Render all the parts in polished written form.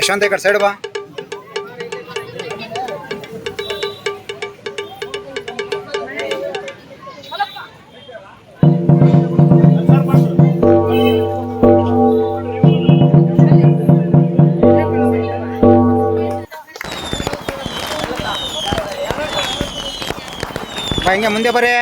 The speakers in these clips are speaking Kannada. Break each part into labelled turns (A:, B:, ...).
A: ಯಶವಂತ ಈ ಕಡೆ ಸೈಡ್ ಬಾ. ಹಿಂಗೆ ಮುಂದೆ ಬರ್ರಿ.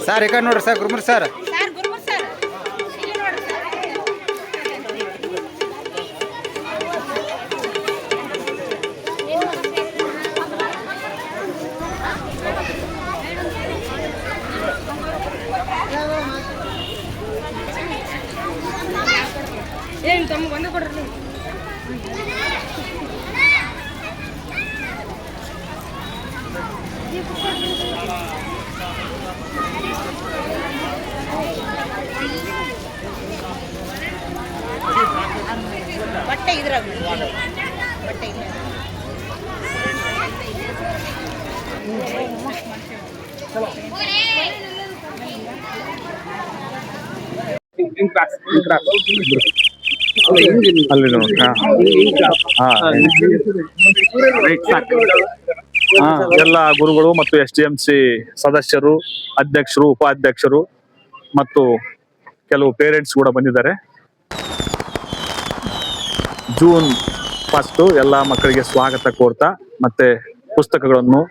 A: ಸರ್ ಈ ಕಡೆ ನೋಡ್ರಿ ಸರ್, ಗುರುಮೂರ್ ಸರ್.
B: ಏನು ತಮ್ಮ ಬಂದು ಕೊಡ್ರಿ. ಬಟ್ಟೆ ಇದ್ರಾಗ ಬಟ್ಟೆ ಇಲ್ಲ.
C: ಅಲ್ಲಿ ಎಲ್ಲ ಗುರುಗಳು ಮತ್ತು SDMC ಸದಸ್ಯರು, ಅಧ್ಯಕ್ಷರು, ಉಪಾಧ್ಯಕ್ಷರು ಮತ್ತು ಕೆಲವು ಪೇರೆಂಟ್ಸ್ ಕೂಡ ಬಂದಿದ್ದಾರೆ. ಜೂನ್ 1 ಎಲ್ಲ ಮಕ್ಕಳಿಗೆ ಸ್ವಾಗತ ಕೋರ್ತಾ ಮತ್ತೆ ಪುಸ್ತಕಗಳನ್ನು,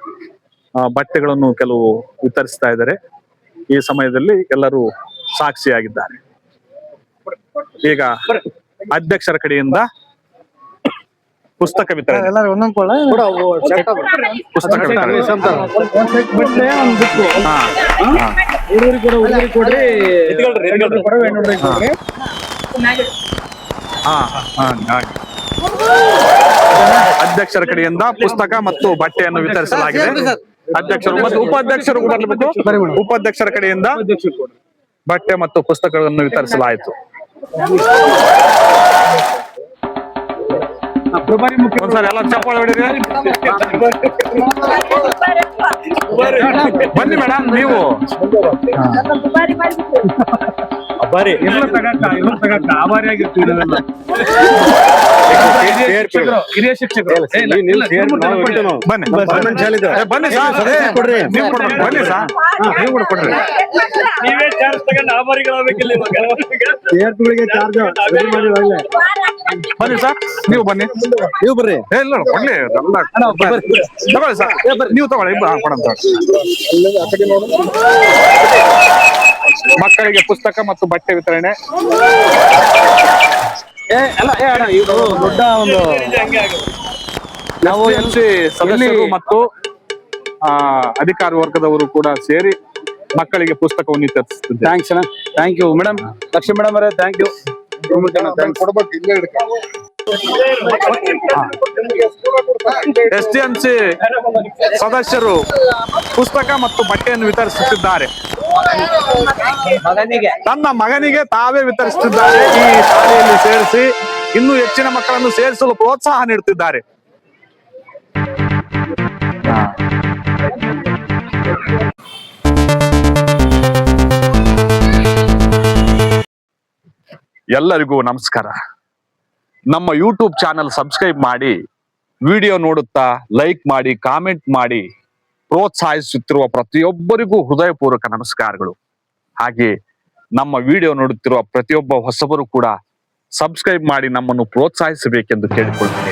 C: ಬಟ್ಟೆಗಳನ್ನು ಕೆಲವು ವಿತರಿಸ್ತಾ ಇದ್ದಾರೆ. ಈ ಸಮಯದಲ್ಲಿ ಎಲ್ಲರೂ ಸಾಕ್ಷಿಯಾಗಿದ್ದಾರೆ. ಈಗ ಅಧ್ಯಕ್ಷರ ಕಡೆಯಿಂದ ಪುಸ್ತಕ ವಿತರಣೆ. ಪುಸ್ತಕ ವಿತರಣೆ. ಅಧ್ಯಕ್ಷರ ಕಡೆಯಿಂದ ಪುಸ್ತಕ ಮತ್ತು ಬಟ್ಟೆಯನ್ನು ವಿತರಿಸಲಾಗಿದೆ. ಅಧ್ಯಕ್ಷರು ಮತ್ತು ಉಪಾಧ್ಯಕ್ಷರು ಕೂಡ ಉಪಾಧ್ಯಕ್ಷರ ಕಡೆಯಿಂದ ಬಟ್ಟೆ ಮತ್ತು ಪುಸ್ತಕಗಳನ್ನು ವಿತರಿಸಲಾಯಿತು. ಒಂದ್ಸರಿ ಎಲ್ಲ ಚಪ್ಪಾಳೆ ಹೊಡಿರಿ. ಬನ್ನಿ ಮೇಡಮ್, ನೀವು ಹಿರಿಯ ಶಿಕ್ಷಕರು ಬನ್ನಿ ಬನ್ನಿ ಸರ್, ನೀವು ಕೊಡ್ಬೇಕು. ಬನ್ನಿ ಸರ್, ನೀವು ಕೂಡ ಕೊಡ್ರಿ. ನೀವೇ ಚಾರ್ಜ್ ತಗೊಂಡು ಆಭಾರಿಗಳಾಗಬೇಕಿಲ್ಲ. ಬನ್ನಿ ಸರ್, ನೀವು ಬನ್ನಿ, ನೀವು ಬರ್ರಿ. ಇಲ್ಲ ಕೊಡ್ಲಿ, ತಗೊಳ್ಳಿ ಸರ್, ನೀವು ತಗೊಳ್ಳಿ. ಕೊಡಂತ ಮಕ್ಕಳಿಗೆ ಪುಸ್ತಕ ಮತ್ತು ಬಟ್ಟೆ ವಿತರಣೆ.
D: ದೊಡ್ಡ ಒಂದು
C: ನಾವು SDMC ಸದಸ್ಯರು ಮತ್ತು ಅಧಿಕಾರಿ ವರ್ಗದವರು ಕೂಡ ಸೇರಿ ಮಕ್ಕಳಿಗೆ ಪುಸ್ತಕವನ್ನು ವಿತರಿಸುತ್ತಿದ್ದೇವೆ.
D: Thank you madam. Lakshmi madam ಅವರೇ ಥ್ಯಾಂಕ್ ಯು.
C: SDMC ಸದಸ್ಯರು ಪುಸ್ತಕ ಮತ್ತು ಬಟ್ಟೆಯನ್ನು ವಿತರಿಸುತ್ತಿದ್ದಾರೆ. ತನ್ನ ಮಗನಿಗೆ ತಾವೇ ವಿತರಿಸುತ್ತಿದ್ದಾರೆ. ಈ ಶಾಲೆಯಲ್ಲಿ ಸೇರಿಸಿ ಇನ್ನೂ ಹೆಚ್ಚಿನ ಮಕ್ಕಳನ್ನು ಸೇರಿಸಲು ಪ್ರೋತ್ಸಾಹ ನೀಡುತ್ತಿದ್ದಾರೆ. ಎಲ್ಲರಿಗೂ ನಮಸ್ಕಾರ. ನಮ್ಮ ಯೂಟ್ಯೂಬ್ ಚಾನಲ್ ಸಬ್ಸ್ಕ್ರೈಬ್ ಮಾಡಿ, ವಿಡಿಯೋ ನೋಡುತ್ತಾ ಲೈಕ್ ಮಾಡಿ, ಕಾಮೆಂಟ್ ಮಾಡಿ ಪ್ರೋತ್ಸಾಹಿಸುತ್ತಿರುವ ಪ್ರತಿಯೊಬ್ಬರಿಗೂ ಹೃದಯಪೂರ್ವಕ ನಮಸ್ಕಾರಗಳು. ಹಾಗೆ ನಮ್ಮ ವಿಡಿಯೋ ನೋಡುತ್ತಿರುವ ಪ್ರತಿಯೊಬ್ಬ ಹೊಸಬರು ಕೂಡ ಸಬ್ಸ್ಕ್ರೈಬ್ ಮಾಡಿ ನಮ್ಮನ್ನು ಪ್ರೋತ್ಸಾಹಿಸಬೇಕೆಂದು ಕೇಳಿಕೊಳ್ಳುತ್ತೇನೆ.